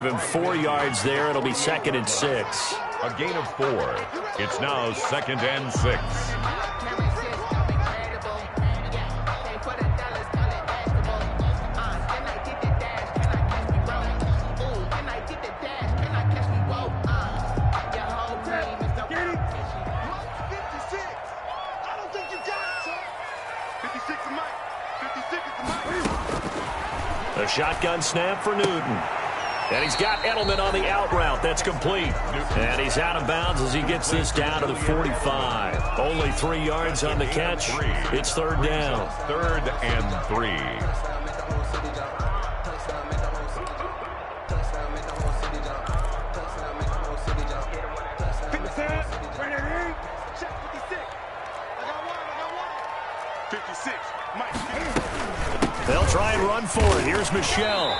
Him 4 yards there. It'll be 2nd and 6. A gain of 4. It's now 2nd and 6. A shotgun snap for Newton. And he's got Edelman on the out route. That's complete. And he's out of bounds as he gets this down to the 45. Only 3 yards on the catch. It's 3rd down. 3rd and 3. They'll try and run for it. Here's Michelle.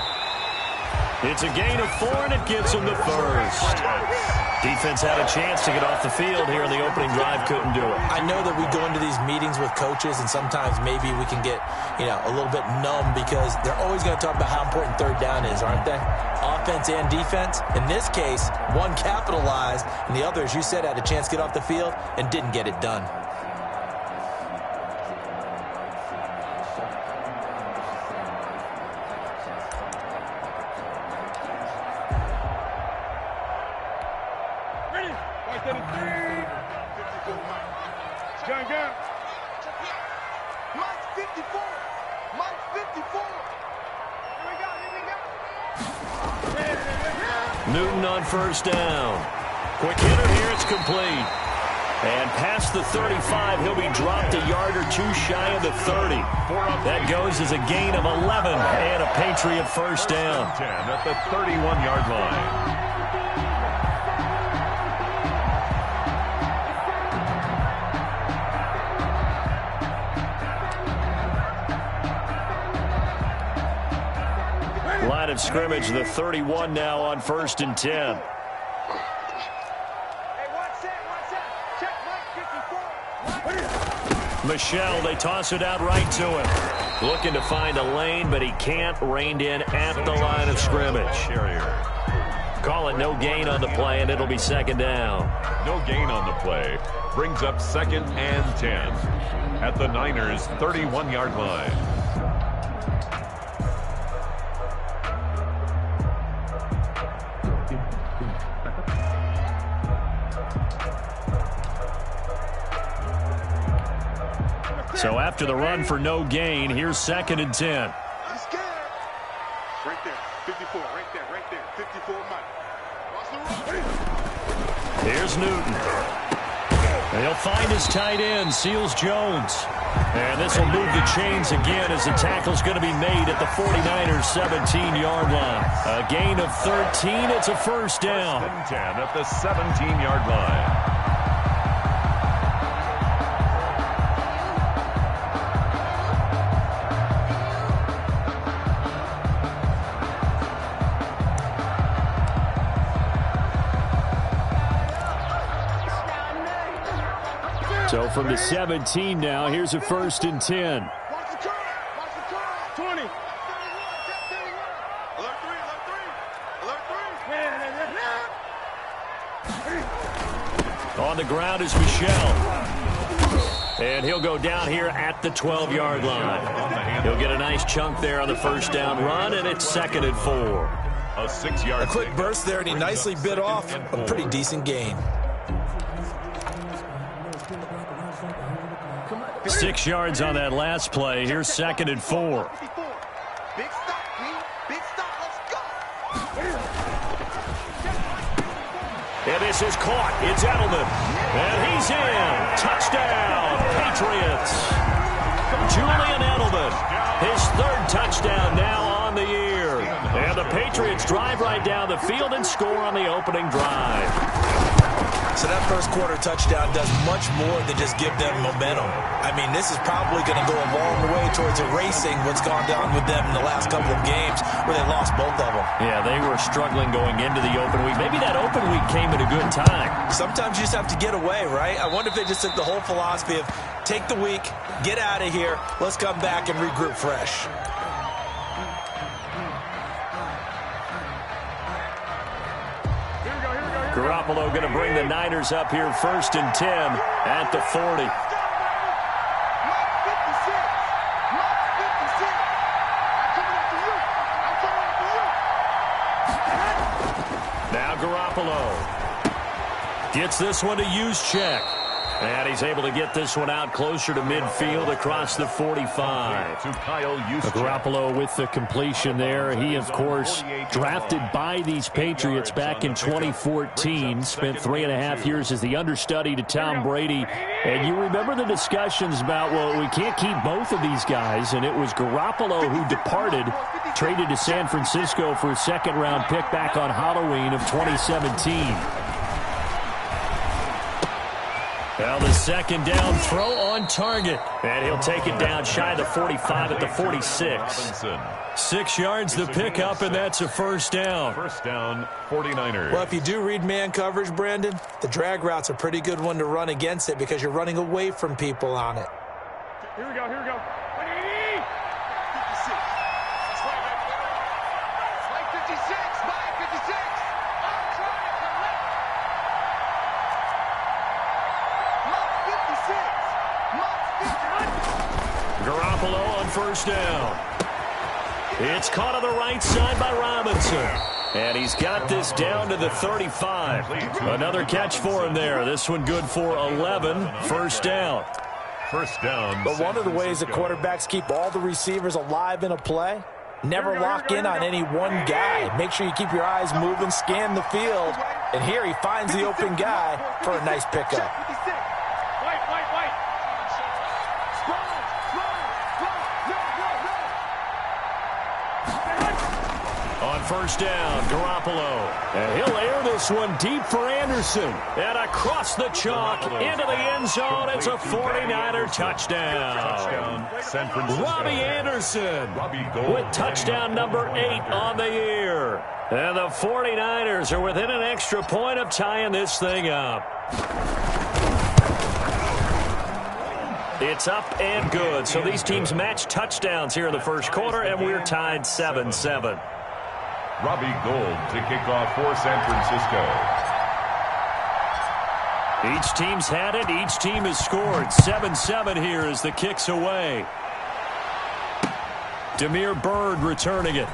It's a gain of 4, and it gives them the first. Defense had a chance to get off the field here in the opening drive. Couldn't do it. I know that we go into these meetings with coaches, and sometimes maybe we can get, a little bit numb because they're always going to talk about how important 3rd down is, aren't they? Offense and defense. In this case, one capitalized, and the other, as you said, had a chance to get off the field and didn't get it done. Newton on 1st down. Quick hitter here. It's complete. And past the 35, he'll be dropped a yard or 2 shy of the 30. That goes as a gain of 11 and a Patriot 1st down. 10 at the 31-yard line. Line of scrimmage, the 31 now on 1st and 10. Michelle, they toss it out right to him. Looking to find a lane, but he can't. Reined in at the line of scrimmage. Call it no gain on the play, and it'll be 2nd down. No gain on the play. Brings up 2nd and 10 at the Niners' 31-yard line. So after the run for no gain, here's 2nd and 10. Right there, 54, right there, 54 Mike. Here's Newton. And he'll find his tight end, Seals Jones. And this will move the chains again as the tackle's going to be made at the 49ers' 17-yard line. A gain of 13, it's a 1st down. 1st and 10 at the 17-yard line. So from the 17 now, here's a 1st and 10. 20. On the ground is Michelle. And he'll go down here at the 12-yard line. He'll get a nice chunk there on the 1st down run, and it's 2nd and 4. A 6-yard. A quick burst there, and he nicely bit off a pretty decent gain. 6 yards on that last play. Here's 2nd and 4. Big stop, big stop, let's go. And this is caught. It's Edelman. And he's in. Touchdown, Patriots. Julian Edelman, his 3rd touchdown now on the year. And the Patriots drive right down the field and score on the opening drive. So that first quarter touchdown does much more than just give them momentum. I mean, this is probably going to go a long way towards erasing what's gone down with them in the last couple of games where they lost both of them. Yeah, they were struggling going into the open week. Maybe that open week came at a good time. Sometimes you just have to get away, right? I wonder if they just took the whole philosophy of take the week, get out of here, let's come back and regroup fresh. Garoppolo going to bring the Niners up here 1st and 10 at the 40. Now Garoppolo gets this one to Juszczyk. And he's able to get this one out closer to midfield across the 45. To Kyle Juszczyk. Garoppolo with the completion there. He, of course, drafted by these Patriots back in 2014. Spent 3.5 years as the understudy to Tom Brady. And you remember the discussions about, well, we can't keep both of these guys. And it was Garoppolo who departed, traded to San Francisco for a second-round pick back on Halloween of 2017. Well, the second down throw on target. And he'll take it down shy of the 45 at the 46. 6 yards the pickup, and that's a first down. First down, 49ers. Well, if you do read man coverage, Brandon, the drag route's a pretty good one to run against it because you're running away from people on it. Here we go, here we go. 180! 56. That's right, right 56, Mike 56. I'm trying to collect. Garoppolo on first down. It's caught on the right side by Robinson. And he's got this down to the 35. Another catch for him there. This one good for 11. First down. First down. But one of the ways that quarterbacks keep all the receivers alive in a play, never lock in on any one guy. Make sure you keep your eyes moving, scan the field. And here he finds the open guy for a nice pickup. On first down, Garoppolo. And he'll air this one deep for Anderson. And across the chalk into the end zone. It's a 49er touchdown. San Francisco. Robbie Anderson with touchdown number 8 on the year. And the 49ers are within an extra point of tying this thing up. It's up and good. So these teams match touchdowns here in the first quarter, and we're tied 7-7. Robbie Gould to kick off for San Francisco. Each team's had it. Each team has scored. 7-7 here as the kick's away. Damiere Byrd returning it.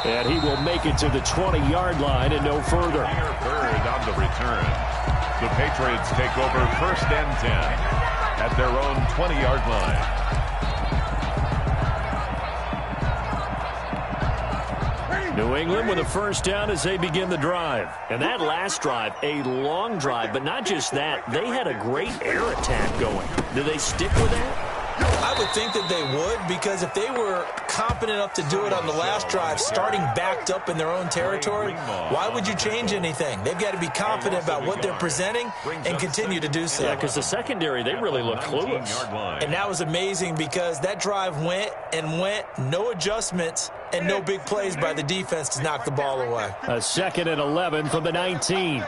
And he will make it to the 20-yard line and no further. Damiere Byrd on the return. The Patriots take over 1st and 10 at their own 20-yard line. New England with a first down as they begin the drive. And that last drive, a long drive, but not just that. They had a great air attack going. Do they stick with that? I would think that they would, because if they were confident enough to do it on the last drive, starting backed up in their own territory, why would you change anything? They've got to be confident about what they're presenting and continue to do so. Yeah, because the secondary, they really look clueless. And that was amazing because that drive went and went, no adjustments, and no big plays by the defense to knock the ball away. A 2nd and 11 from the 19.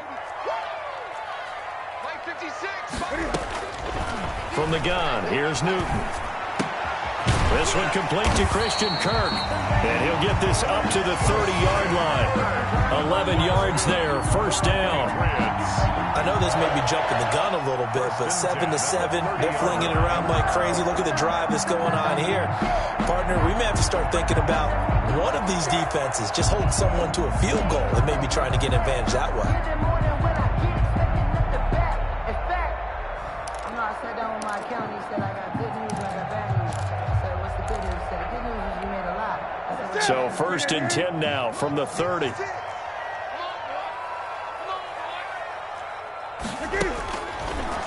From the gun, here's Newton. This one complete to Christian Kirk. And he'll get this up to the 30-yard line. 11 yards there, first down. I know this may be jumping the gun a little bit, but 7-7, they're flinging it around like crazy. Look at the drive that's going on here. Partner, we may have to start thinking about one of these defenses just holding someone to a field goal and maybe trying to get an advantage that way. So 1st and 10 now from the 30.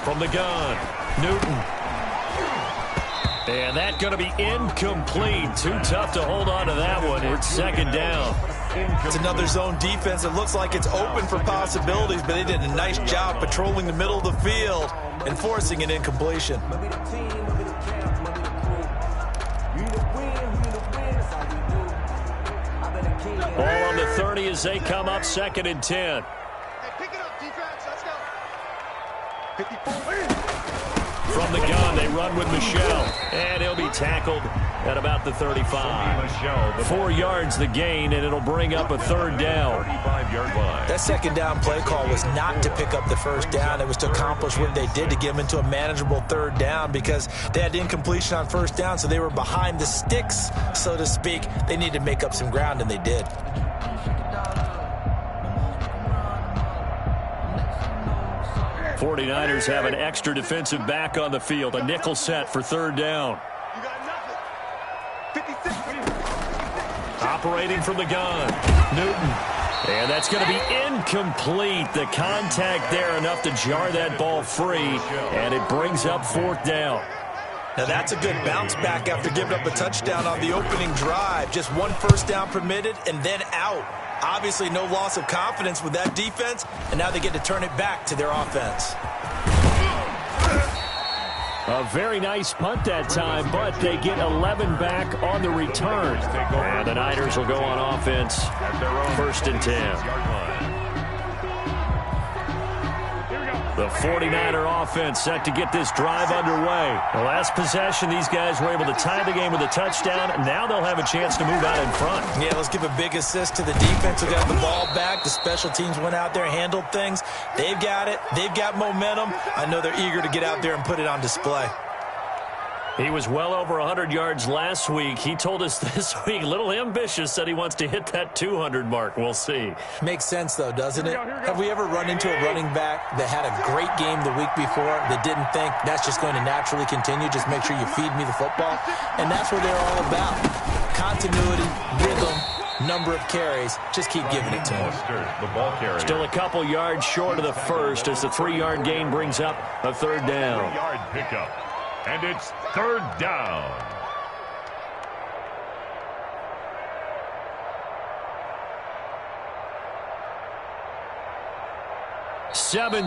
From the gun, Newton. And that's going to be incomplete. Too tough to hold on to that one. It's 2nd down. It's another zone defense. It looks like it's open for possibilities, but they did a nice job patrolling the middle of the field and forcing an incompletion. Ball on the 30 as they come up 2nd and 10. Hey, pick it up, defense. Let's go. 54. From the gun, they run with Michelle. And he'll be tackled at about the 35. 4 yards the gain, and it'll bring up a third down. 35-yard line. That second down play call was not to pick up the first down. It was to accomplish what they did to get them into a manageable third down because they had incompletion on first down, so they were behind the sticks, so to speak. They needed to make up some ground, and they did. '49ers have an extra defensive back on the field. A nickel set for third down. You got nothing. 56. Operating from the gun, Newton. And that's going to be incomplete. The contact there enough to jar that ball free, and it brings up fourth down. Now that's a good bounce back after giving up a touchdown on the opening drive. Just one first down permitted and then out. Obviously no loss of confidence with that defense, and now they get to turn it back to their offense. A very nice punt that time, but they get 11 back on the return. And the Niners will go on offense At their own 1st and 10. 26-yard line. The 49er offense set to get this drive underway. The last possession, these guys were able to tie the game with a touchdown, and now they'll have a chance to move out in front. Yeah, let's give a big assist to the defense who got the ball back. The special teams went out there, handled things. They've got it. They've got momentum. I know they're eager to get out there and put it on display. He was well over 100 yards last week. He told us this week, a little ambitious, said he wants to hit that 200 mark. We'll see. Makes sense, though, doesn't it? Have we ever run into a running back that had a great game the week before that didn't think that's just going to naturally continue? Just make sure you feed me the football. And that's what they're all about. Continuity, rhythm, number of carries. Just keep giving it to him. The ball carrier. Still a couple yards short of the first as the 3-yard gain brings up a third down. 3-yard pickup. And it's third down. Seven,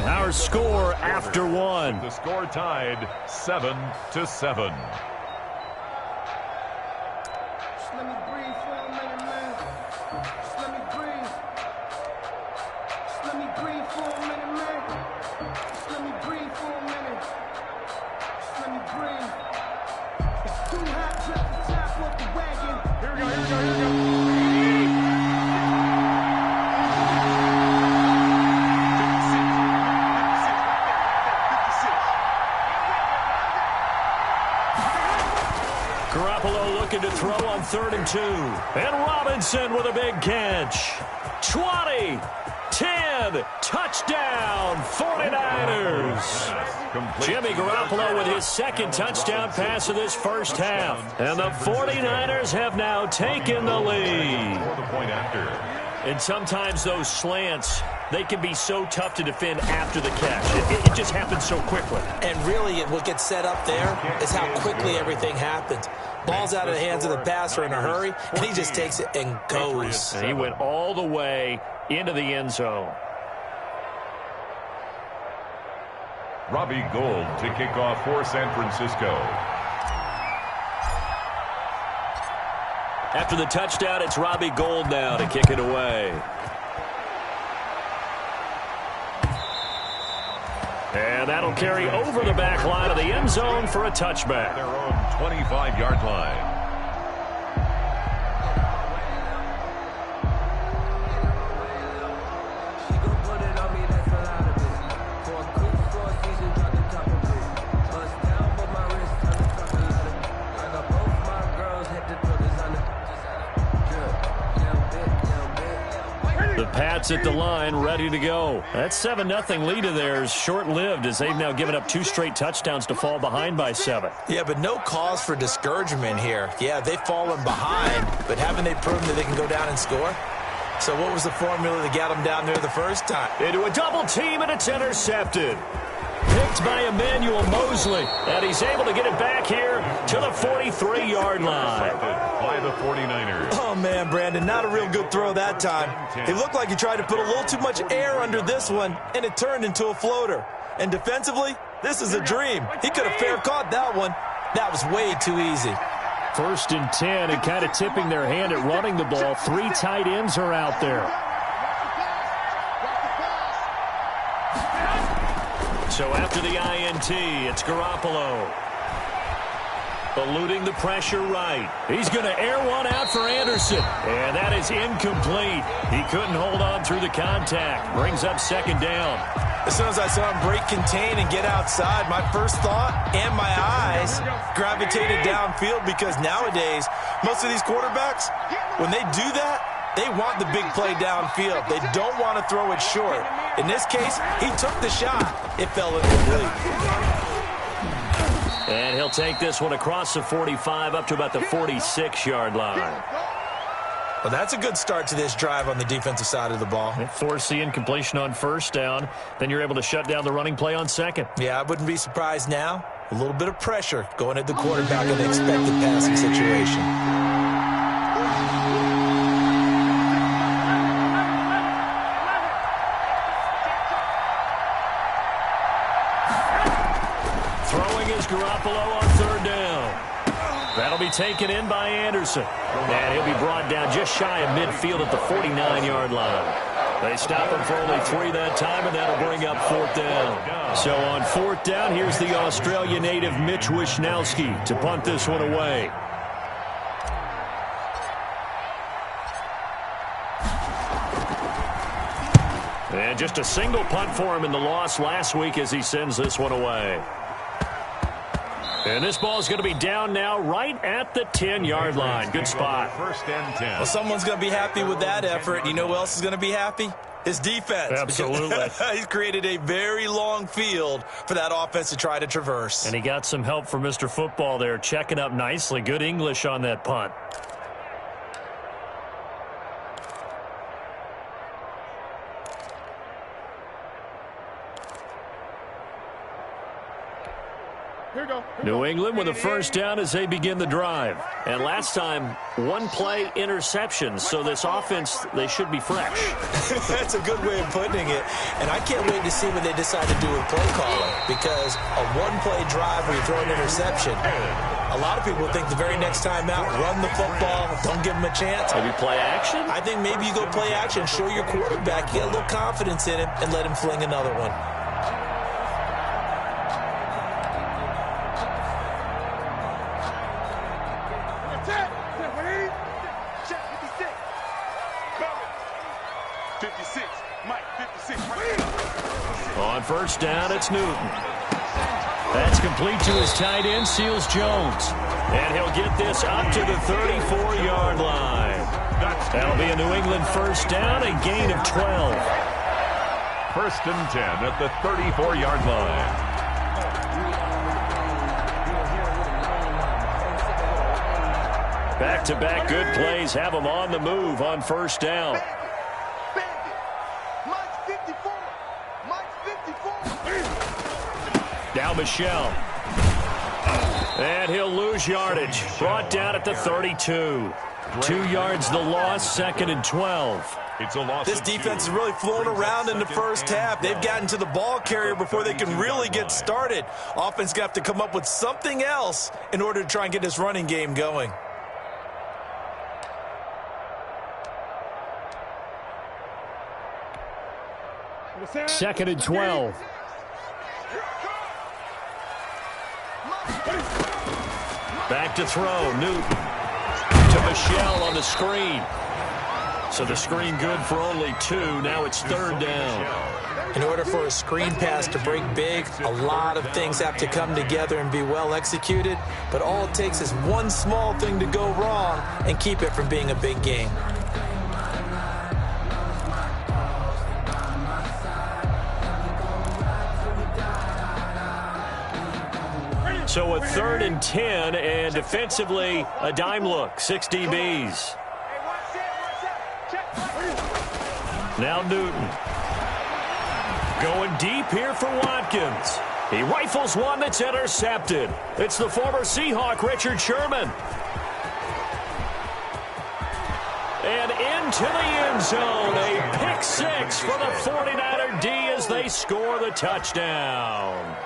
our score after one. The score tied 7-7. Just let me breathe for a minute, man. Just let me breathe. Just let me breathe for a minute, man. Just let me breathe for a minute. Just let me breathe. It's too hot, drop the top off the wagon. Here we go. Garoppolo looking to throw on 3rd and 2. And Robinson with a big catch. 20, 10, touchdown, 49ers. Jimmy Garoppolo with his second touchdown pass of this first half. And the 49ers have now taken the lead. For the point after. And sometimes those slants, they can be so tough to defend after the catch. It just happens so quickly. And really, what gets set up there is how quickly everything happens. Ball's out of the hands of the passer in a hurry, and he just takes it and goes. And he went all the way into the end zone. Robbie Gould to kick off for San Francisco. After the touchdown, it's Robbie Gould now to kick it away. And that'll carry over the back line of the end zone for a touchback. Their own 25-yard line. The Pats at the line, ready to go. That 7-0 lead of theirs short-lived as they've now given up 2 straight touchdowns to fall behind by 7. Yeah, but no cause for discouragement here. Yeah, they've fallen behind, but haven't they proven that they can go down and score? So what was the formula that got them down there the first time? Into a double team, and it's intercepted. Picked by Emmanuel Mosley, and he's able to get it back here to the 43-yard line. By the 49ers. Oh, man, Brandon, not a real good throw that time. It looked like he tried to put a little too much air under this one, and it turned into a floater. And defensively, this is a dream. He could have fair caught that one. That was way too easy. 1st and 10, and kind of tipping their hand at running the ball. 3 tight ends are out there. So after the INT, it's Garoppolo. Eluding the pressure right. He's going to air one out for Anderson. And that is incomplete. He couldn't hold on through the contact. Brings up second down. As soon as I saw him break contain and get outside, my first thought and my eyes gravitated downfield, because nowadays, most of these quarterbacks, when they do that, they want the big play downfield. They don't want to throw it short. In this case, he took the shot. It fell incomplete. And he'll take this one across the 45 up to about the 46-yard line. Well, that's a good start to this drive on the defensive side of the ball. Force the incompletion on first down. Then you're able to shut down the running play on second. Yeah, I wouldn't be surprised now. A little bit of pressure going at the quarterback in the expected passing situation. Throwing is Garoppolo on third down. That'll be taken in by Anderson. And he'll be brought down just shy of midfield at the 49-yard line. They stop him for only 3 that time, and that'll bring up fourth down. So on fourth down, here's the Australia native Mitch Wishnowski to punt this one away. And just a single punt for him in the loss last week as he sends this one away. And this ball is going to be down now right at the 10-yard line. Good spot. First and 10. Well, someone's going to be happy with that effort. You know who else is going to be happy? His defense. Absolutely. He's created a very long field for that offense to try to traverse. And he got some help from Mr. Football there, checking up nicely. Good English on that punt. New England with a first down as they begin the drive. And last time, one-play interception. So this offense, they should be fresh. That's a good way of putting it. And I can't wait to see what they decide to do with play calling. Because a one-play drive where you throw an interception, a lot of people think the very next time out, run the football, don't give them a chance. Maybe play action? I think maybe you go play action, show your quarterback, get a little confidence in him, and let him fling another one. On first down, it's Newton. That's complete to his tight end, Seals Jones. And he'll get this up to the 34-yard line. That'll be a New England first down, a gain of 12. First and 10 at the 34-yard line. Back-to-back good plays have them on the move on first down. Now Michelle. And he'll lose yardage. Brought down at the 32. 2 yards the loss, second and 12. It's a loss. This defense is really flown around in the first half. They've gotten to the ball carrier before they can really get started. Offense going to have to come up with something else in order to try and get this running game going. Second and 12. Back to throw. Newton to Michelle on the screen. So the screen good for only 2. Now it's third down. In order for a screen pass to break big, a lot of things have to come together and be well executed. But all it takes is one small thing to go wrong and keep it from being a big game. So a third and 10, and defensively, a dime look. 6 DBs. Now Newton. Going deep here for Watkins. He rifles one that's intercepted. It's the former Seahawk, Richard Sherman. And into the end zone. A pick 6 for the 49er D as they score the touchdown.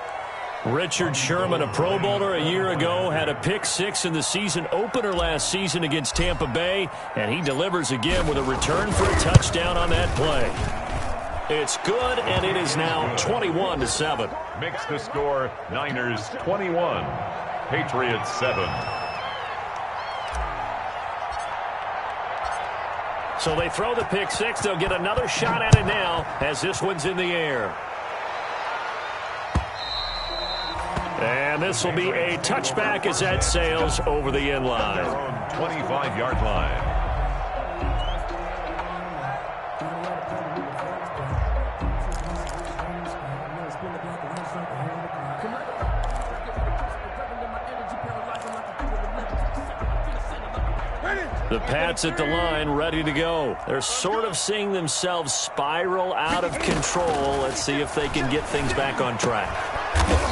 Richard Sherman, a Pro Bowler a year ago, had a pick 6 in the season opener last season against Tampa Bay, and he delivers again with a return for a touchdown on that play. It's good, and it is now 21-7. Makes the score Niners 21, Patriots 7. So they throw the pick six. They'll get another shot at it now as this one's in the air. And this will be a touchback as that sails over the end line. 25-yard line. The Pats at the line, ready to go. They're sort of seeing themselves spiral out of control. Let's see if they can get things back on track.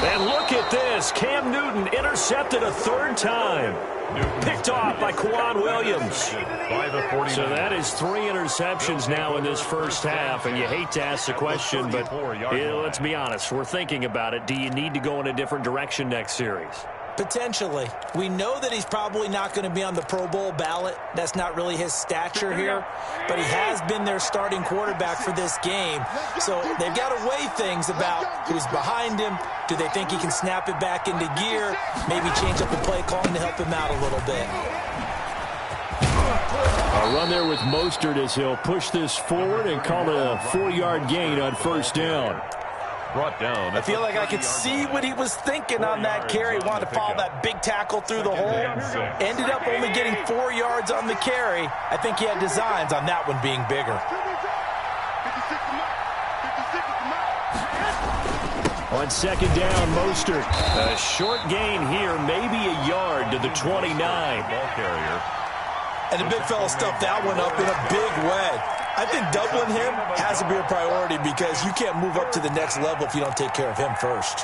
And look at this. Cam Newton intercepted a third time. Picked off by Quan Williams. So that is 3 interceptions now in this first half. And you hate to ask the question, but let's be honest. We're thinking about it. Do you need to go in a different direction next series? Potentially. We know that he's probably not going to be on the Pro Bowl ballot. That's not really his stature here. But he has been their starting quarterback for this game. So they've got to weigh things about who's behind him. Do they think he can snap it back into gear? Maybe change up the play calling to help him out a little bit. A run there with Mostert as he'll push this forward and call it a 4-yard gain on first down. Brought down. I feel like I could see what he was thinking on that carry. Wanted to follow that big tackle through the hole. Ended up only getting 4 yards on the carry. I think he had designs on that one being bigger. On second down, Mostert. A short gain here, maybe a yard to the 29. Ball carrier. And the big fella stuffed that one up in a big way. I think doubling him has to be a priority because you can't move up to the next level if you don't take care of him first.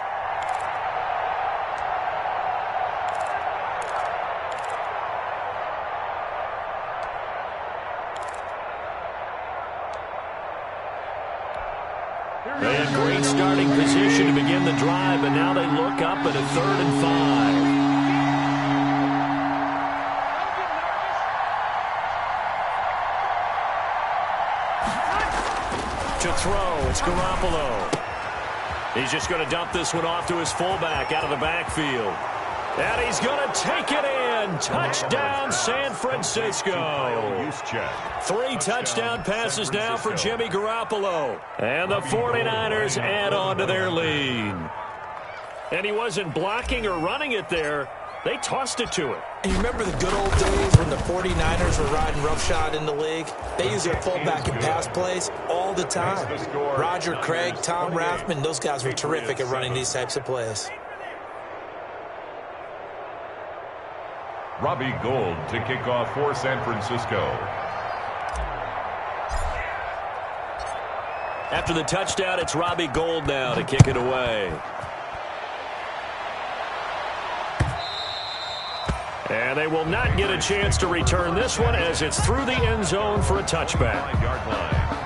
They had great starting position to begin the drive, but now they look up at a 3rd and 5. To throw, it's Garoppolo. He's just going to dump this one off to his fullback out of the backfield. And he's going to take it in. Touchdown, San Francisco. 3 touchdown passes now for Jimmy Garoppolo. And the 49ers add on to their lead. And he wasn't blocking or running it there. They tossed it to him. And you remember the good old days when the 49ers were riding roughshod in the league? They use their fullback in pass plays all the time. Roger Craig, Tom Rathman, those guys were terrific at running these types of plays. Robbie Gould to kick off for San Francisco. After the touchdown, it's Robbie Gould now to kick it away. And they will not get a chance to return this one as it's through the end zone for a touchback. 5-yard line.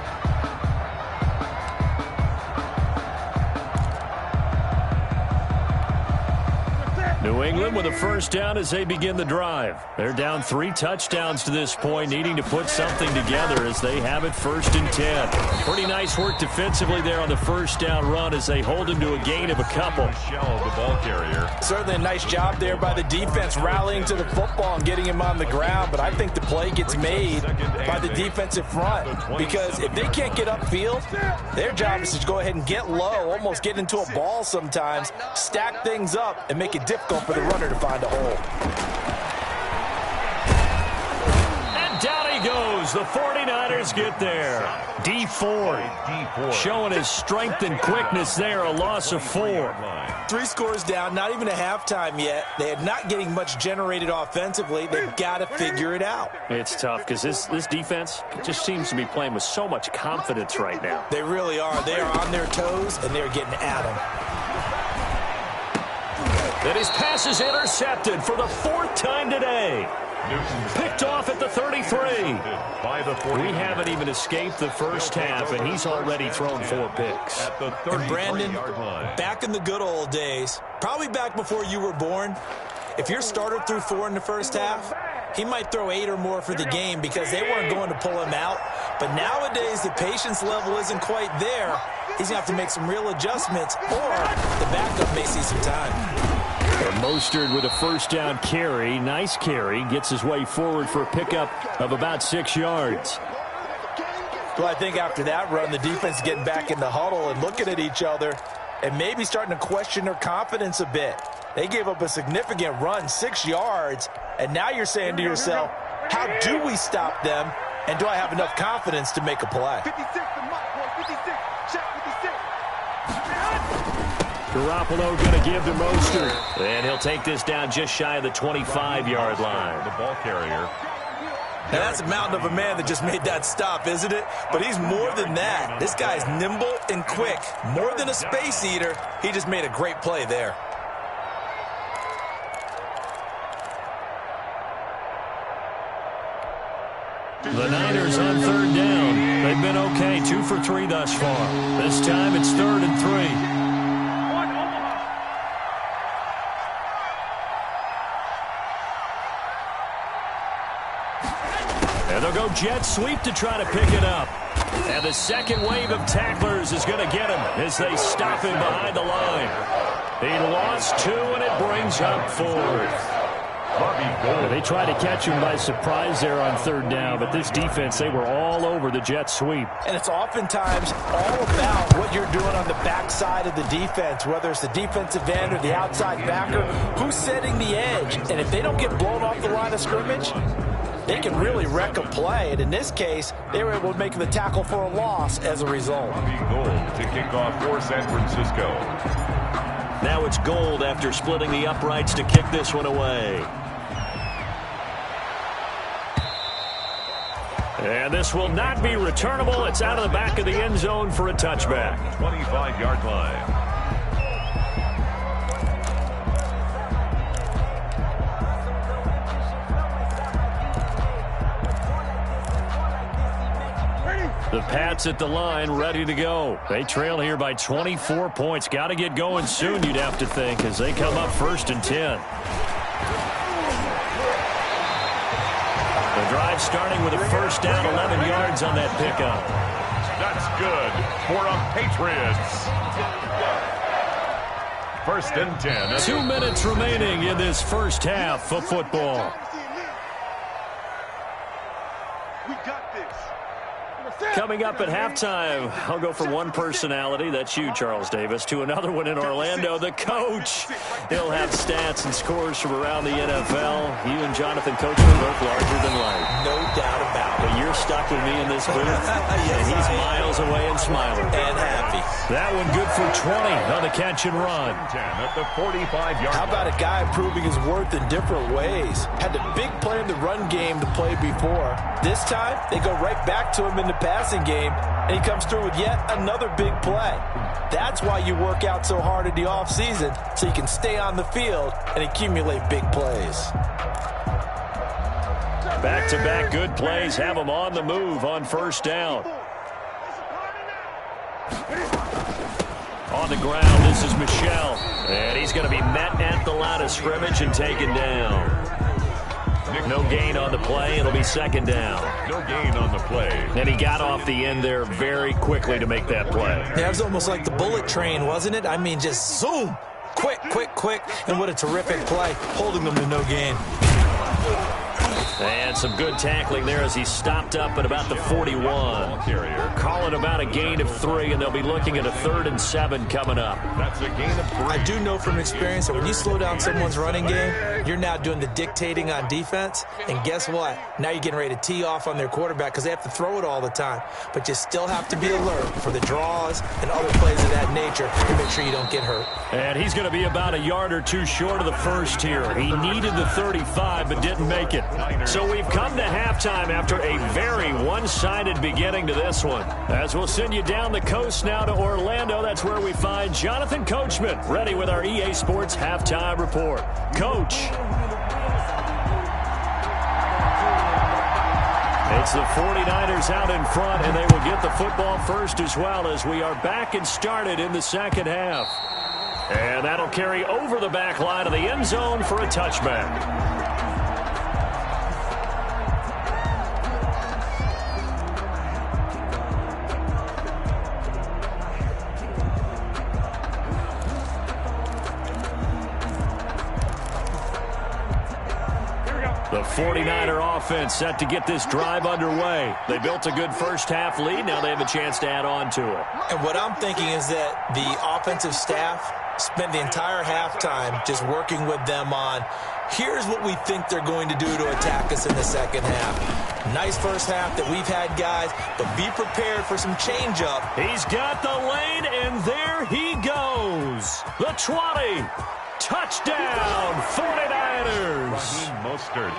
New England with a first down as they begin the drive. They're down 3 touchdowns to this point, needing to put something together as they have it 1st and 10. Pretty nice work defensively there on the first down run as they hold him to a gain of a couple. Shell of the ball carrier. Certainly a nice job there by the defense rallying to the football and getting him on the ground, but I think the play gets made by the defensive front because if they can't get upfield, their job is to go ahead and get low, almost get into a ball sometimes, stack things up, and make it difficult for the runner to find a hole. And down he goes. The 49ers get there. D Ford showing his strength and quickness there. A loss of 4. 3 scores down, not even a halftime yet. They are not getting much generated offensively. They've got to figure it out. It's tough because this defense just seems to be playing with so much confidence right now. They really are. They are on their toes, and they're getting at them. And his pass is intercepted for the 4th time today. Picked off at the 33. We haven't even escaped the first half, and he's already thrown 4 picks. And Brandon, back in the good old days, probably back before you were born, if your starter threw 4 in the first half, he might throw 8 or more for the game because they weren't going to pull him out. But nowadays, the patience level isn't quite there. He's going to have to make some real adjustments, or the backup may see some time. The Mostert with a first down carry. Nice carry. Gets his way forward for a pickup of about 6 yards. Well, I think after that run, the defense is getting back in the huddle and looking at each other and maybe starting to question their confidence a bit. They gave up a significant run, 6 yards, and now you're saying to yourself, how do we stop them, and do I have enough confidence to make a play? 56, the mark, boy, 56. Check 56. Garoppolo going to give to Mostert. And he'll take this down just shy of the 25-yard line. The ball carrier. Now, that's a mountain of a man that just made that stop, isn't it? But he's more than that. This guy's nimble and quick. More than a space eater. He just made a great play there. The Niners on third down. They've been okay, 2 for 3 thus far. This time it's 3rd and 3. And they'll go jet sweep to try to pick it up. And the second wave of tacklers is going to get him as they stop him behind the line. He lost 2, and it brings up 4th. They tried to catch him by surprise there on 3rd down, but this defense, they were all over the jet sweep. And it's oftentimes all about what you're doing on the backside of the defense, whether it's the defensive end or the outside backer, who's setting the edge. And if they don't get blown off the line of scrimmage, they can really wreck a play. And in this case, they were able to make the tackle for a loss as a result. Gold to kick off for San Francisco. Now it's Gold after splitting the uprights to kick this one away. And this will not be returnable. It's out of the back of the end zone for a touchback. 25-yard line. The Pats at the line, ready to go. They trail here by 24 points. Got to get going soon, you'd have to think, as they come up 1st and 10. The drive starting with a first down, 11 yards on that pickup. That's good for a Patriots. 1st and 10. 2 minutes remaining in this first half of football. We got this. Coming up at halftime, I'll go from one personality, that's you, Charles Davis, to another one in Orlando, the coach. He'll have stats and scores from around the NFL. You and Jonathan Coachman both larger than life. No doubt about it. But you're stuck with me in this booth, Yes, and he's miles away and smiling. And happy. That one good for 20 on the catch and run. 10 at the 45-yard How about a guy proving his worth in different ways? Had the big play in the run game to play before. This time, they go right back to him in the passing game, and he comes through with yet another big play. That's why you work out so hard in the offseason, so you can stay on the field and accumulate big plays. Back-to-back good plays have him on the move on first down. On the ground, this is Michel. And he's going to be met at the line of scrimmage and taken down. No gain on the play. It'll be 2nd down. No gain on the play. And he got off the end there very quickly to make that play. Yeah, it was almost like the bullet train, wasn't it? I mean, just zoom. Quick, quick, quick. And what a terrific play, holding them to no gain. And some good tackling there as he stopped up at about the 41. Calling about a gain of 3, and they'll be looking at a 3rd and 7 coming up. That's a gain of 3. I do know from experience that when you slow down someone's running game, you're now doing the dictating on defense. And guess what? Now you're getting ready to tee off on their quarterback because they have to throw it all the time. But you still have to be alert for the draws and other plays of that nature to make sure you don't get hurt. And he's going to be about a yard or two short of the first here. He needed the 35 but didn't make it. So we've come to halftime after a very one-sided beginning to this one. As we'll send you down the coast now to Orlando, that's where we find Jonathan Coachman, ready with our EA Sports Halftime Report. Coach. It's the 49ers out in front, and they will get the football first as well as we are back and started in the second half. And that'll carry over the back line of the end zone for a touchback. The 49er offense set to get this drive underway. They built a good first-half lead. Now they have a chance to add on to it. And what I'm thinking is that the offensive staff spent the entire halftime just working with them on, here's what we think they're going to do to attack us in the second half. Nice first half that we've had, guys, but be prepared for some change-up. He's got the lane, and there he goes. The 20. Touchdown, 49ers.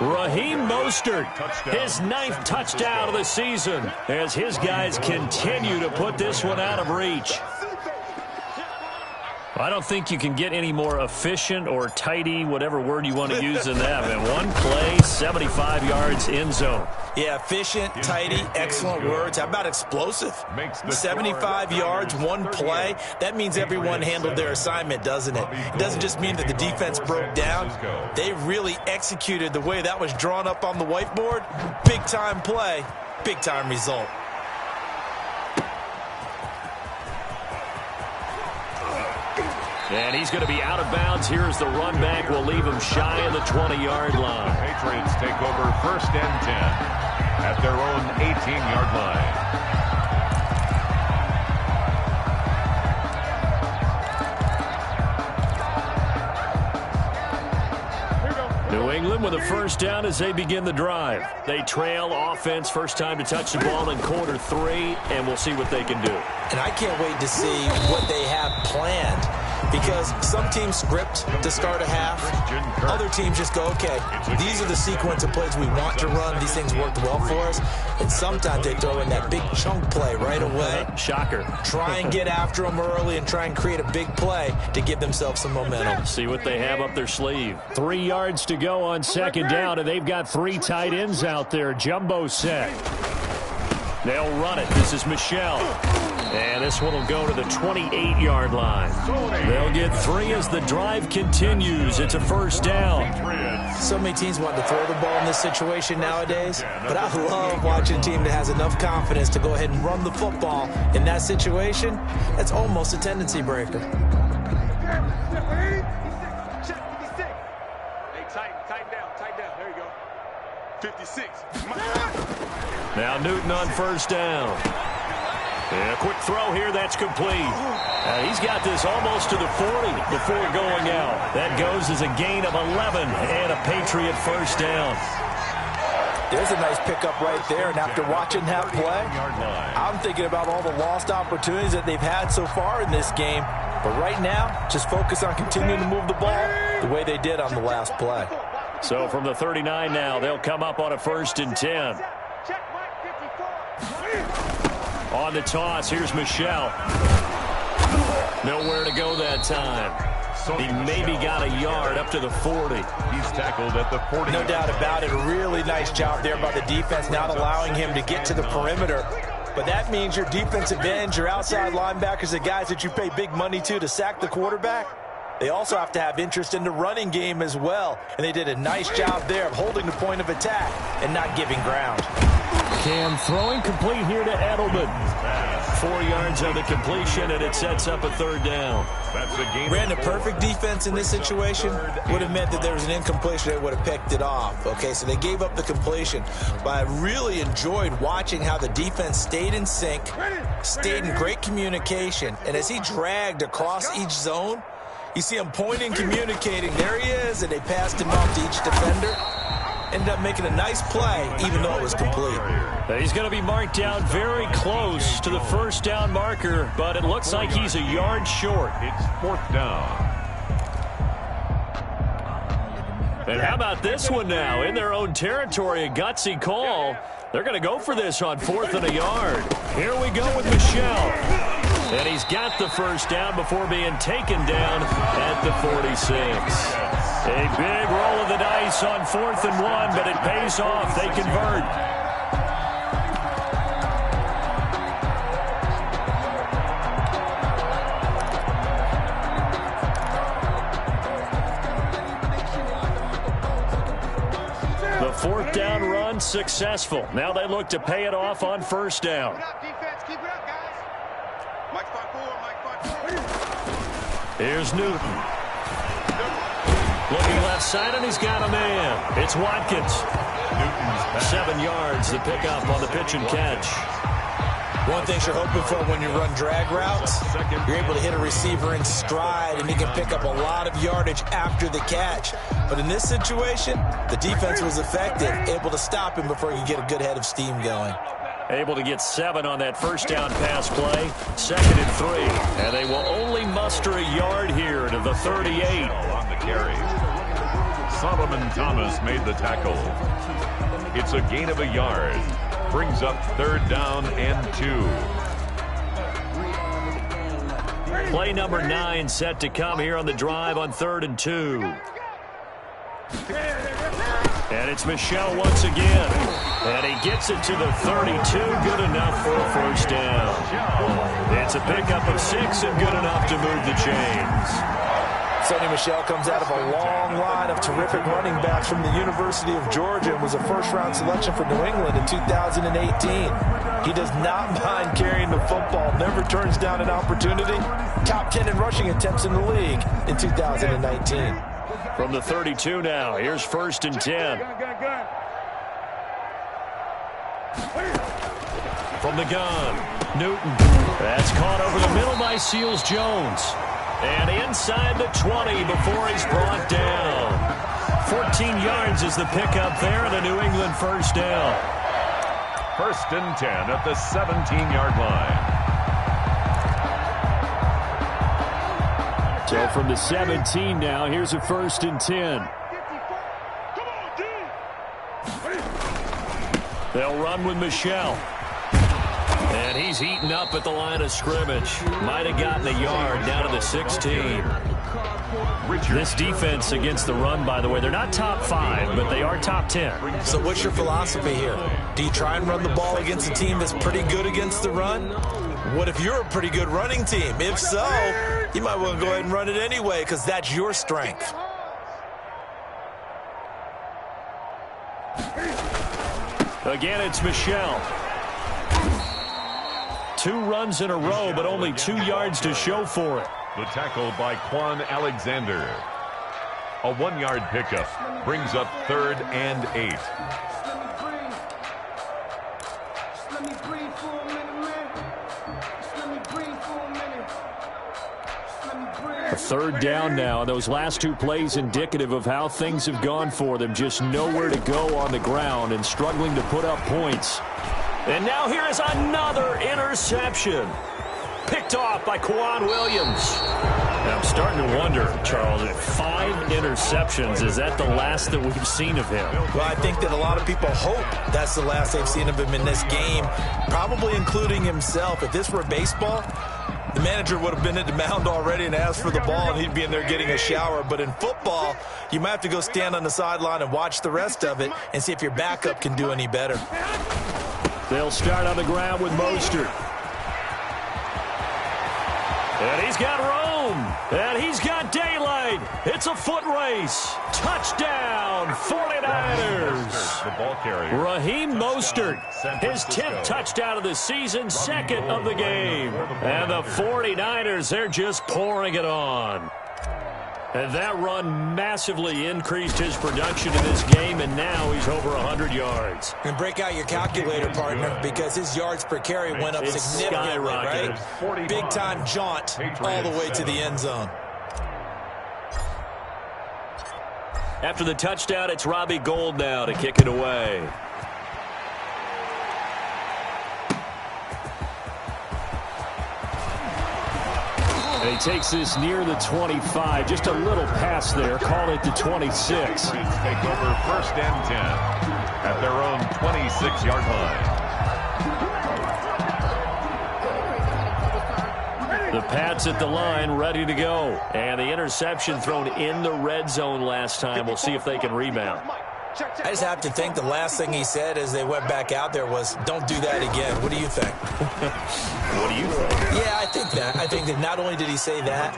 Raheem Mostert, his 9th touchdown of the season, as his guys continue to put this one out of reach. I don't think you can get any more efficient or tidy, whatever word you want to use in that. Man, one play, 75 yards in zone. Yeah, efficient, tidy, excellent words. How about explosive? 75 yards, one play. That means everyone handled their assignment, doesn't it? It doesn't just mean that the defense broke down. They really executed the way that was drawn up on the whiteboard. Big-time play, big-time result. And he's going to be out of bounds. Here's the run back. We'll leave him shy of the 20-yard line. Patriots take over 1st and 10 at their own 18-yard line. New England with a first down as they begin the drive. They trail offense, first time to touch the ball in quarter 3, and we'll see what they can do. And I can't wait to see what they have planned, because some teams script to start a half. Other teams just go, okay, these are the sequence of plays we want to run. These things worked well for us. And sometimes they throw in that big chunk play right away. Shocker. Try and get after them early and try and create a big play to give themselves some momentum. See what they have up their sleeve. 3 yards to go on second down, and they've got 3 tight ends out there. Jumbo set. They'll run it. This is Michelle. And this one will go to the 28-yard line. They'll get 3 as the drive continues. It's a first down. So many teams want to throw the ball in this situation nowadays, but I love watching a team that has enough confidence to go ahead and run the football. In that situation, that's almost a tendency breaker. Hey, tighten down. There you go. 56. Now Newton on first down. And a quick throw here, that's complete. He's got this almost to the 40 before going out. That goes as a gain of 11 and a Patriot first down. There's a nice pickup right there, and after watching that play, I'm thinking about all the lost opportunities that they've had so far in this game. But right now, just focus on continuing to move the ball the way they did on the last play. So from the 39 now, they'll come up on a 1st and 10. On the toss, here's Michelle. Nowhere to go that time. He maybe got a yard up to the 40. He's tackled at the 40. No doubt about it. A really nice job there by the defense, not allowing him to get to the perimeter. But that means your defensive ends, your outside linebackers, the guys that you pay big money to sack the quarterback, they also have to have interest in the running game as well. And they did a nice job there of holding the point of attack and not giving ground. Cam throwing complete here to Edelman. 4 yards on the completion, and it sets up a 3rd down. Ran a perfect defense in this situation. Would have meant that there was an incompletion. They would have picked it off. Okay, so they gave up the completion. But I really enjoyed watching how the defense stayed in sync, stayed in great communication. And as he dragged across each zone, you see him pointing, communicating. There he is, and they passed him off to each defender. Ended up making a nice play, even though it was complete. He's going to be marked down very close to the first down marker, but it looks like he's a yard short. It's 4th down. And how about this one now? In their own territory, a gutsy call. They're going to go for this on 4th and a yard. Here we go with Michelle. And he's got the first down before being taken down at the 46. A big roll of the dice on 4th and 1, but it pays off. They convert. The 4th down run successful. Now they look to pay it off on first down. Keep it up, defense. Keep it up, guys. Mike 5-4, Mike 5-4. Here's Newton. Looking left side, and he's got a man. It's Watkins. 7 yards, the pickup on the pitch and catch. One thing you're hoping for when you run drag routes, you're able to hit a receiver in stride, and he can pick up a lot of yardage after the catch. But in this situation, the defense was effective, able to stop him before he could get a good head of steam going. Able to get 7 on that first down pass play. 2nd and 3. And they will only muster a yard here to the 38. On the carry. Solomon Thomas made the tackle. It's a gain of a yard. Brings up 3rd down and 2. Play number 9 set to come here on the drive on 3rd and 2. And it's Michel once again. And he gets it to the 32. Good enough for a first down. It's a pickup of 6 and good enough to move the chains. Sonny Michel comes out of a long line of terrific running backs from the University of Georgia and was a first-round selection for New England in 2018. He does not mind carrying the football, never turns down an opportunity. Top 10 in rushing attempts in the league in 2019. From the 32 now, here's 1st and 10. From the gun, Newton. That's caught over the middle by Seals-Jones. And inside the 20 before he's brought down. 14 yards is the pickup there and a New England first down. 1st and 10 at the 17-yard line. So from the 17 now, here's a 1st and 10. They'll run with Michel. And he's heating up at the line of scrimmage. Might have gotten a yard down to the 16. This defense against the run, by the way, they're not top 5, but they are top 10. So what's your philosophy here? Do you try and run the ball against a team that's pretty good against the run? What if you're a pretty good running team? If so, you might well go ahead and run it anyway because that's your strength. Again, it's Michel. 2 runs in a row, but only 2 yards to show for it. The tackle by Quan Alexander. A 1-yard pickup brings up 3rd and 8. A 3rd down now. Those last 2 plays indicative of how things have gone for them. Just nowhere to go on the ground and struggling to put up points. And now here is another interception. Picked off by Kwan Williams. And I'm starting to wonder, Charles, if 5 interceptions, is that the last that we've seen of him? Well, I think that a lot of people hope that's the last they've seen of him in this game, probably including himself. If this were baseball, the manager would have been at the mound already and asked for the ball, and he'd be in there getting a shower. But in football, you might have to go stand on the sideline and watch the rest of it and see if your backup can do any better. They'll start on the ground with Mostert. And he's got room. And he's got daylight. It's a foot race. Touchdown, 49ers. The ball carrier. Raheem Mostert, his 10th touchdown of the season, 2nd of the game. And the 49ers, they're just pouring it on. And that run massively increased his production in this game, and now he's over 100 yards. And break out your calculator, partner, because his yards per carry went up significantly, right? Big-time jaunt all the way to the end zone. After the touchdown, it's Robbie Gould now to kick it away. And he takes this near the 25. Just a little pass there. Call it the 26. Take over 1st and 10 at their own 26-yard line. The Pats at the line, ready to go. And the interception thrown in the red zone last time. We'll see if they can rebound. I just have to think the last thing he said as they went back out there was, don't do that again. What do you think? What do you think? Yeah, I think that. I think that not only did he say that,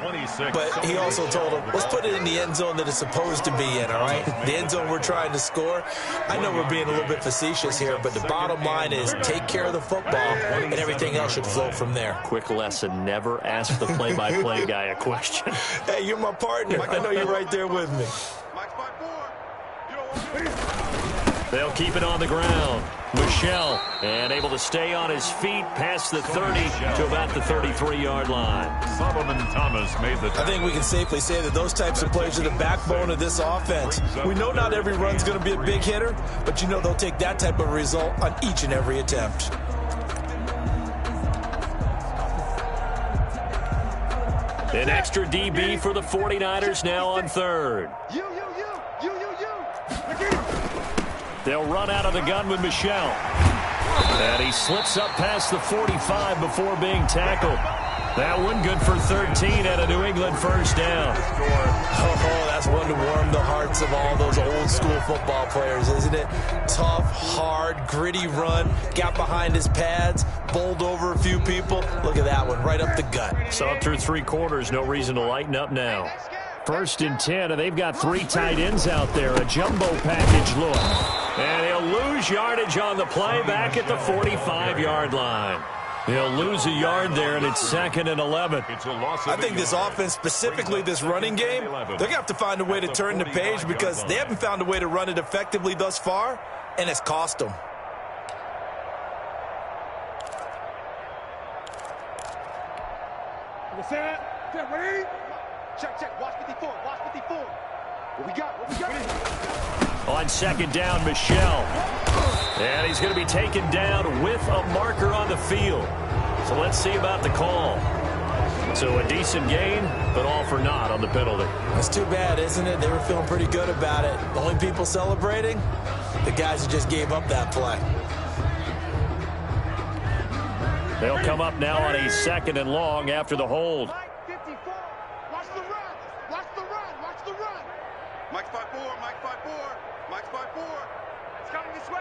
but he also told him, let's put it in the end zone that it's supposed to be in, all right? The end zone we're trying to score. I know we're being a little bit facetious here, but the bottom line is take care of the football, and everything else should flow from there. Quick lesson, never ask the play-by-play guy a question. Hey, you're my partner. I know you're right there with me. They'll keep it on the ground. Michel, and able to stay on his feet past the 30 to about the 33-yard line. Solomon Thomas made the tackle. I think we can safely say that those types of plays are the backbone of this offense. We know not every run's going to be a big hitter, but you know they'll take that type of result on each and every attempt. An extra DB for the 49ers now on third. You. They'll run out of the gun with Michel. And he slips up past the 45 before being tackled. That one good for 13 at a New England first down. Oh, that's one to warm the hearts of all those old school football players, isn't it? Tough, hard, gritty run. Got behind his pads, bowled over a few people. Look at that one, right up the gut. Saw through 3 quarters, no reason to lighten up now. First and 10, and they've got 3 tight ends out there. A jumbo package look. And he'll lose yardage on the play back at the 45-yard line. He'll lose a yard there, and it's 2nd and 11. I think this offense, specifically this running game, they're going to have to find a way to turn the page because they haven't found a way to run it effectively thus far, and it's cost them. Ready? Check. Watch 54. What we got? On 2nd down, Michel. And he's going to be taken down with a marker on the field. So let's see about the call. So a decent gain, but all for naught on the penalty. That's too bad, isn't it? They were feeling pretty good about it. The only people celebrating, the guys who just gave up that play. They'll come up now on a 2nd and long after the hold. Mike 54. Watch the run. Mike 54. It's coming this way.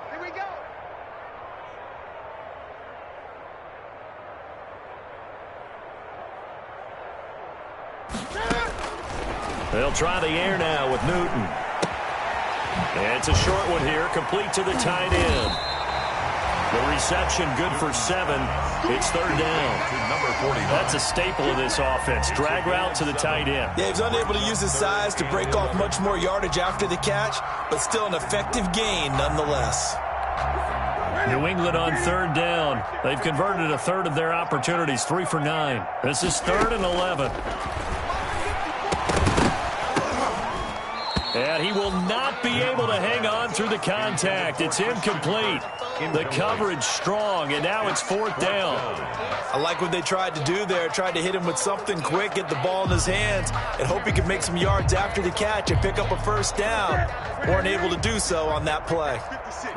Here we go. They'll try the air now with Newton. And it's a short one here, complete to the tight end. The reception good for 7. It's 3rd down. Number 49. That's a staple of this offense. Drag route to the tight end. Yeah, he's unable to use his size to break off much more yardage after the catch, but still an effective gain nonetheless. New England on 3rd down. They've converted a third of their opportunities, 3 for 9. This is 3rd and 11. And he will not be able to hang on through the contact. It's incomplete. The coverage strong, and now it's 4th down. I like what they tried to do there. Tried to hit him with something quick, get the ball in his hands, and hope he could make some yards after the catch and pick up a first down. Weren't able to do so on that play.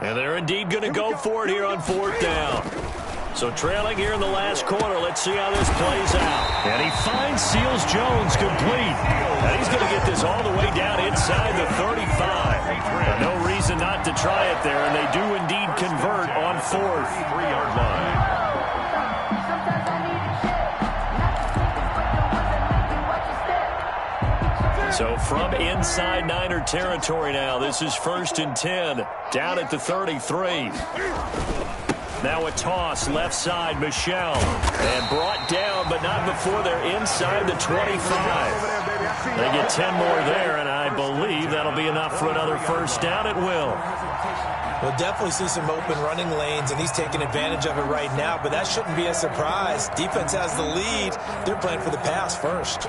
And they're indeed going to go for it here on 4th down. So trailing here in the last quarter, let's see how this plays out. And he finds Seals Jones complete. And he's going to get this all the way down inside the 35. No reason not to try it there, and they do indeed convert on 4th. 3-yard line. So from inside Niner territory now, this is 1st and 10, down at the 33. Now a toss, left side, Michel. And brought down, but not before they're inside the 25. They get 10 more there, and I believe that'll be enough for another first down. It will. We'll definitely see some open running lanes, and he's taking advantage of it right now, but that shouldn't be a surprise. Defense has the lead. They're playing for the pass first.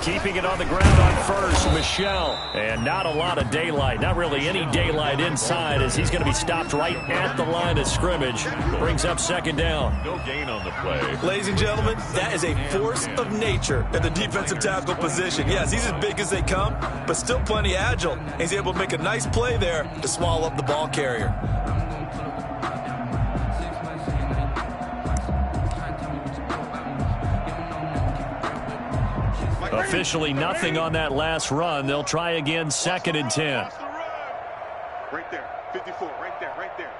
Keeping it on the ground on first, Michel. And not a lot of daylight. Not really any daylight inside as he's going to be stopped right at the line of scrimmage. Brings up 2nd down. No gain on the play. Ladies and gentlemen, that is a force of nature at the defensive tackle position. Yes, he's as big as they come, but still plenty agile. He's able to make a nice play there to swallow up the ball carrier. Officially nothing on that last run. They'll try again, 2nd and 10. Right there, 54, right there,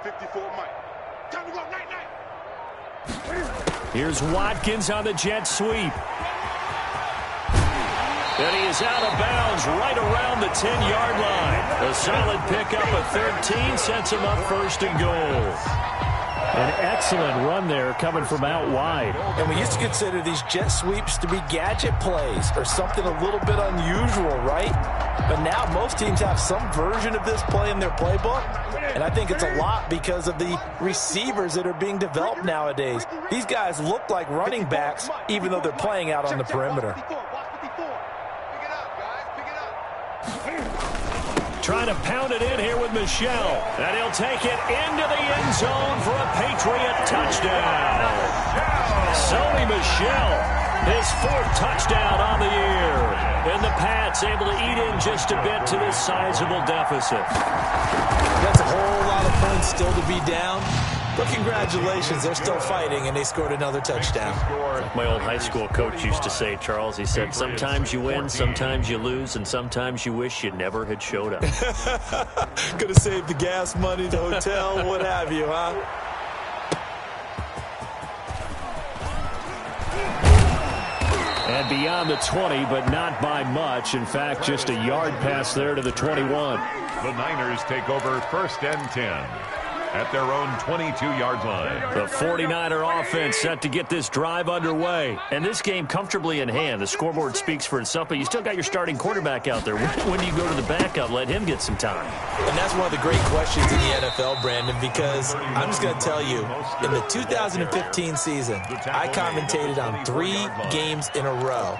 54, Mike. Time to go, night. Here's Watkins on the jet sweep. And he is out of bounds right around the 10-yard line. A solid pickup of 13 sets him up 1st and goal. An excellent run there coming from out wide. And we used to consider these jet sweeps to be gadget plays or something a little bit unusual, right? But now most teams have some version of this play in their playbook. And I think it's a lot because of the receivers that are being developed nowadays. These guys look like running backs even though they're playing out on the perimeter. Trying to pound it in here with Michel. And he'll take it into the end zone for a Patriot touchdown. Sony Michel, his 4th touchdown on the year. And the Pats able to eat in just a bit to this sizable deficit. That's a whole lot of points still to be down. But congratulations, they're still fighting, and they scored another touchdown. Like my old high school coach used to say, Charles, he said, sometimes you win, sometimes you lose, and sometimes you wish you never had showed up. Could have saved the gas money, the hotel, what have you, huh? And beyond the 20, but not by much. In fact, just a yard pass there to the 21. The Niners take over 1st and 10. At their own 22-yard line. The 49er offense set to get this drive underway. And this game comfortably in hand. The scoreboard speaks for itself, but you still got your starting quarterback out there. When do you go to the backup, let him get some time? And that's one of the great questions in the NFL, Brandon, because I'm just going to tell you, in the 2015 season, I commentated on 3 games in a row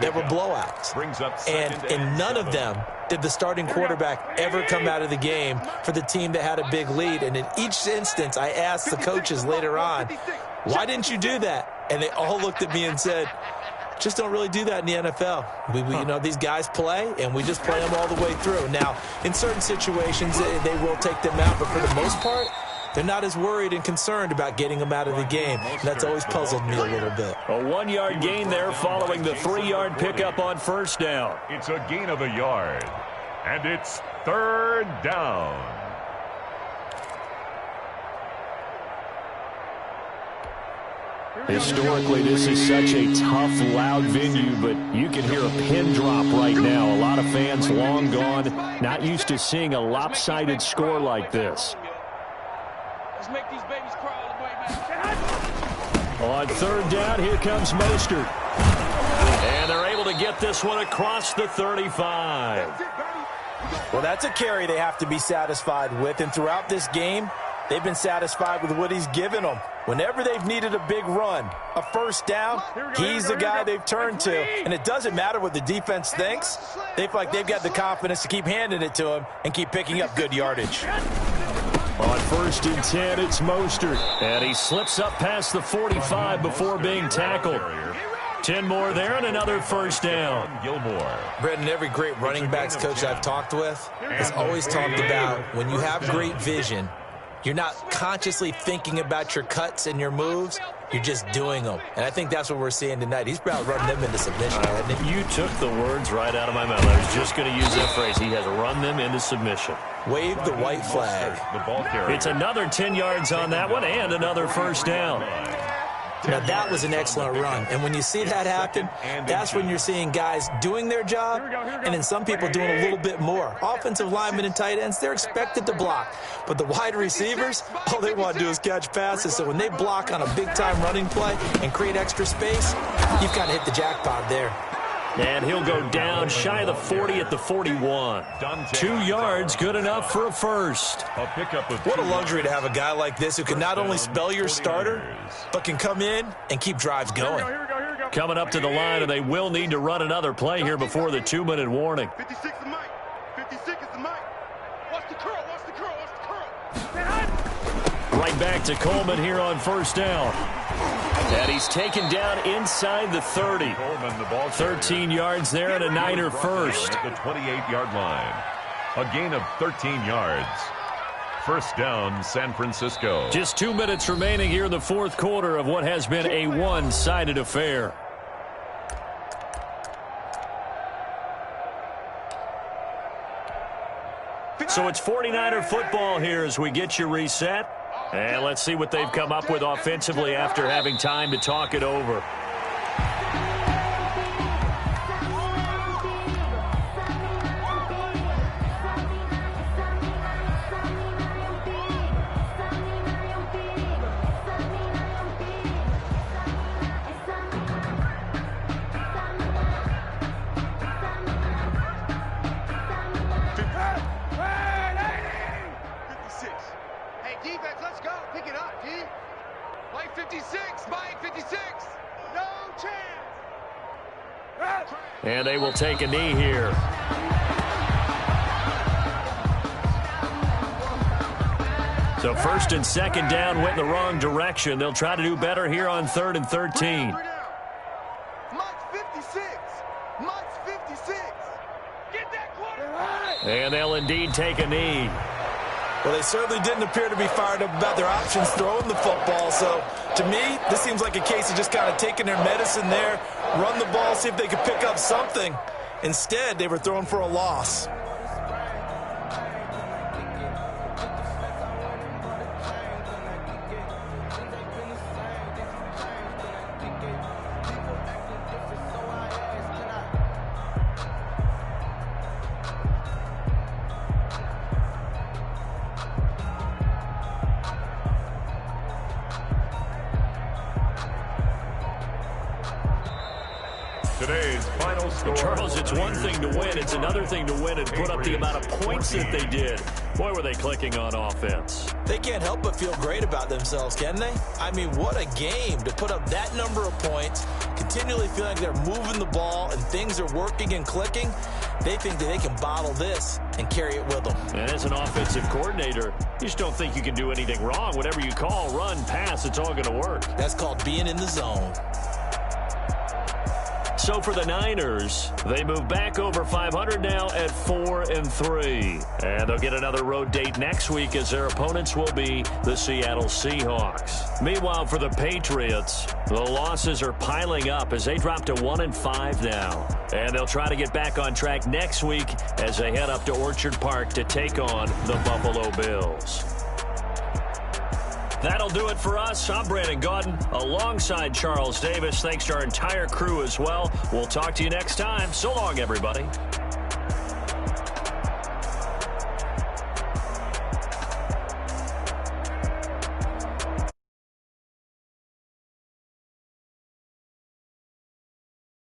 that were blowouts. And in none of them did the starting quarterback ever come out of the game for the team that had a big lead. And in each instance, I asked the coaches later on, why didn't you do that? And they all looked at me and said, just don't really do that in the NFL. You know, these guys play, and we just play them all the way through. Now, in certain situations, they will take them out, but for the most part, they're not as worried and concerned about getting them out of the game. And that's always puzzled me a little bit. A 1-yard gain there following the 3-yard pickup on 1st down. It's a gain of a yard, and it's 3rd down. Historically, this is such a tough, loud venue, but you can hear a pin drop right now. A lot of fans long gone, not used to seeing a lopsided score like this. Let's make these babies cry all the way, man. On 3rd down, here comes Mostert. And they're able to get this one across the 35. Well, that's a carry they have to be satisfied with, and throughout this game, they've been satisfied with what he's given them. Whenever they've needed a big run, a 1st down, he's the guy they've turned to. And it doesn't matter what the defense thinks. They feel like they've got the confidence to keep handing it to him and keep picking up good yardage. On 1st and 10, it's Mostert. And he slips up past the 45 before being tackled. 10 more there and another 1st down. Gilmore. Brendan, every great running backs coach I've talked with has always talked about when you have great vision, you're not consciously thinking about your cuts and your moves. You're just doing them. And I think that's what we're seeing tonight. He's probably run them into submission, hasn't he? You took the words right out of my mouth. I was just going to use that phrase. He has run them into submission. Wave the white flag. The ball carrier. It's another 10 yards on that one and another 1st down. Now, that was an excellent run. And when you see that happen, that's when you're seeing guys doing their job and then some people doing a little bit more. Offensive linemen and tight ends, they're expected to block. But the wide receivers, all they want to do is catch passes. So when they block on a big-time running play and create extra space, you've kind of hit the jackpot there. And he'll go down shy of the 40 at the 41. 2 yards, good enough for a 1st. A pickup of What a luxury to have a guy like this who can not only spell your starter, but can come in and keep drives going. Coming up to the line, and they will need to run another play here before the 2-minute warning. 56 is Mike. 56 is the Mike. Watch the curl. Watch the curl. Watch the curl. Right back to Coleman here on 1st down. And he's taken down inside the 30. Coleman, the ball 13 yards there and a Niner 1st. At the 28-yard line. A gain of 13 yards. 1st down, San Francisco. Just 2 minutes remaining here in the 4th quarter of what has been a one-sided affair. So it's 49er football here as we get you reset. And let's see what they've come up with offensively after having time to talk it over. And they will take a knee here. So first and second down went in the wrong direction. They'll try to do better here on 3rd and 13. Much 56. Much 56. Get that quarterback. And they'll indeed take a knee. Well, they certainly didn't appear to be fired up about their options throwing the football. So, to me, this seems like a case of just kind of taking their medicine there, run the ball, see if they could pick up something. Instead, they were throwing for a loss. Today's final score. Charles, it's one thing to win. It's another thing to win and put up the amount of points that they did. Boy, were they clicking on offense. They can't help but feel great about themselves, can they? I mean, what a game to put up that number of points, continually feeling like they're moving the ball and things are working and clicking. They think that they can bottle this and carry it with them. And as an offensive coordinator, you just don't think you can do anything wrong. Whatever you call, run, pass, it's all going to work. That's called being in the zone. So for the Niners, they move back over 500 now at 4-3. And they'll get another road date next week as their opponents will be the Seattle Seahawks. Meanwhile, for the Patriots, the losses are piling up as they drop to 1-5 now. And they'll try to get back on track next week as they head up to Orchard Park to take on the Buffalo Bills. That'll do it for us. I'm Brandon Gaudin alongside Charles Davis. Thanks to our entire crew as well. We'll talk to you next time. So long, everybody.